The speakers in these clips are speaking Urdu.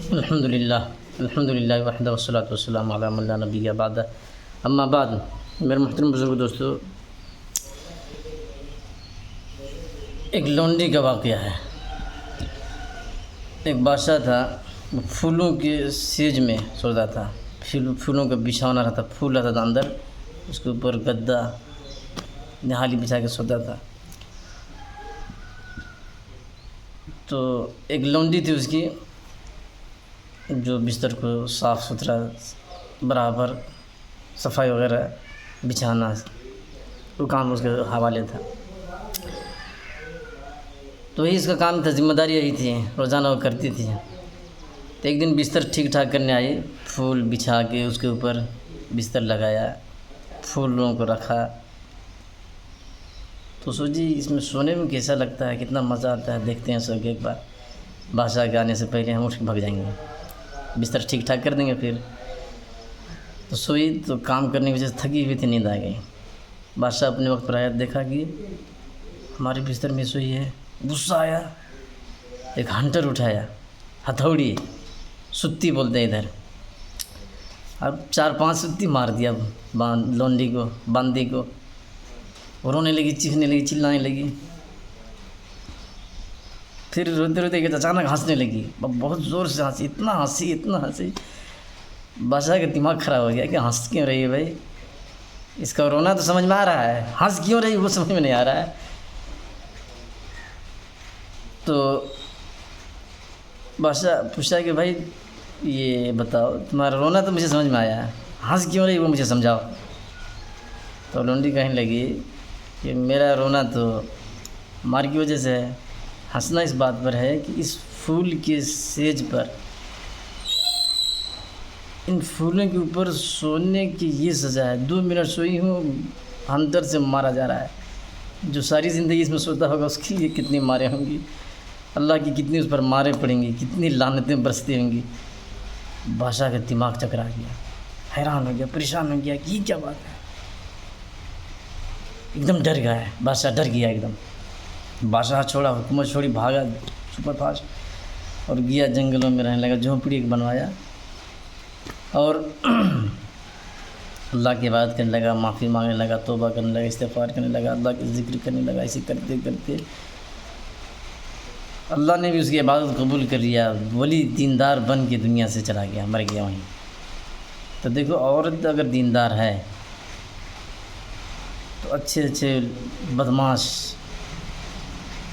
الحمد للہ وحدہ والصلاۃ والسلام علی من لا نبی بعدہ اما بعد۔ میرے محترم بزرگ دوستو، ایک لونڈی کا واقعہ ہے۔ ایک بادشاہ تھا، وہ پھولوں کے سیج میں سوتا تھا، پھولوں کا بچھانا رہتا، پھول رہتا تھا اندر، اس کے اوپر گدا نہالی بچھا کے سوتا تھا۔ تو ایک لونڈی تھی اس کی، جو بستر کو صاف ستھرا برابر صفائی وغیرہ بچھانا، وہ کام اس کے حوالے تھا۔ تو وہی اس کا کام تھا، ذمہ داری یہی تھی، روزانہ وہ کرتی تھی۔ تو ایک دن بستر ٹھیک ٹھاک کرنے آئی، پھول بچھا کے اس کے اوپر بستر لگایا، پھولوں کو رکھا۔ تو سوچی اس میں سونے میں کیسا لگتا ہے، کتنا مزہ آتا ہے، دیکھتے ہیں سو کے ایک بار، بادشاہ کے آنے سے پہلے ہم اٹھ کے بھگ جائیں گے، بستر ٹھیک ٹھاک کر دیں گے۔ پھر تو سوئی، تو کام کرنے کی وجہ سے تھکی ہوئی تھی، نیند آ گئی۔ بادشاہ اپنے وقت پر آیا، دیکھا کہ ہمارے بستر میں سوئی ہے، غصہ آیا، ایک ہنٹر اٹھایا، ہتھوڑی، ستی بولتے ہیں ادھر، اب 4-5 ستی مار دیا لونڈی کو، باندی کو۔ وہ رونے لگی، چیخنے لگی، چلانے لگی، پھر روتے روتے کہ اچانک ہنسنے لگی، بہت زور سے ہنسی، اتنا ہنسی، بادشاہ کا دماغ خراب ہو گیا کہ ہنس کیوں رہی ہے بھائی، اس کا رونا تو سمجھ میں آ رہا ہے، ہنس کیوں رہی وہ سمجھ میں نہیں آ رہا ہے۔ تو بادشاہ پوچھا کہ بھائی یہ بتاؤ، تمہارا رونا تو مجھے سمجھ میں آیا ہے، ہنس کیوں رہی وہ مجھے سمجھاؤ۔ تو لونڈی کہنے لگی کہ میرا رونا تو مار کی وجہ سے ہے، ہنسنا اس بات پر ہے کہ اس پھول کے سیج پر، ان پھولوں کے اوپر سونے کی یہ سزا ہے۔ 2 منٹ سوئی ہوں، اندر سے مارا جا رہا ہے۔ جو ساری زندگی اس میں سوتا ہوگا اس کے لیے کتنی ماریں ہوں گی، اللہ کی کتنی اس پر ماریں پڑیں گی، کتنی لعنتیں برستی ہوں گی۔ بادشاہ کا دماغ چکرا گیا، حیران ہو گیا، پریشان ہو گیا کہ یہ کیا بات ہے، ایک دم ڈر گیا ہے، بادشاہ ڈر گیا ایک دم۔ بادشاہ چھوڑا، حکومت چھوڑی، بھاگا سپر فاسٹ اور گیا جنگلوں میں رہنے لگا، جھونپڑی ایک بنوایا اور اللہ کی عبادت کرنے لگا، معافی مانگنے لگا، توبہ کرنے لگا، استغفار کرنے لگا، اللہ کے ذکر کرنے لگا۔ ایسے کرتے کرتے اللہ نے بھی اس کی عبادت قبول کر لیا، ولی دیندار بن کے دنیا سے چلا گیا، مر گیا وہیں۔ تو دیکھو، عورت اگر دیندار ہے تو اچھے بدماش،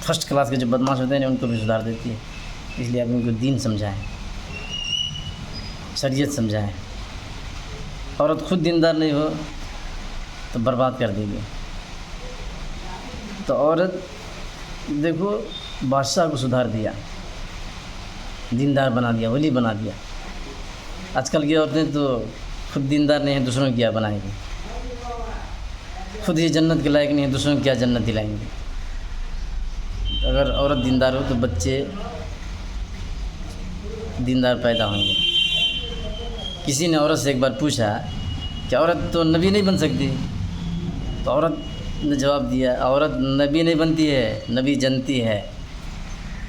فرسٹ کلاس کے جو بدماش ہوتے ہیں ان کو بھی سدھار دیتی ہے۔ اس لیے آپ ان کو دین سمجھائیں، شریعت سمجھائیں۔ عورت خود دیندار نہیں ہو تو برباد کر دے گی۔ تو عورت دیکھو، بادشاہ کو سدھار دیا، دیندار بنا دیا، ولی بنا دیا۔ آج کل کی عورتیں تو خود دیندار نہیں ہیں، دوسروں کو کیا بنائیں گی، خود ہی جنت کے لائق نہیں ہے، دوسروں کو کیا جنت دلائیں گے۔ اگر عورت دیندار ہو تو بچے دیندار پیدا ہوں گے۔ کسی نے عورت سے ایک بار پوچھا کہ عورت تو نبی نہیں بن سکتی، تو عورت نے جواب دیا، عورت نبی نہیں بنتی ہے، نبی جنتی ہے۔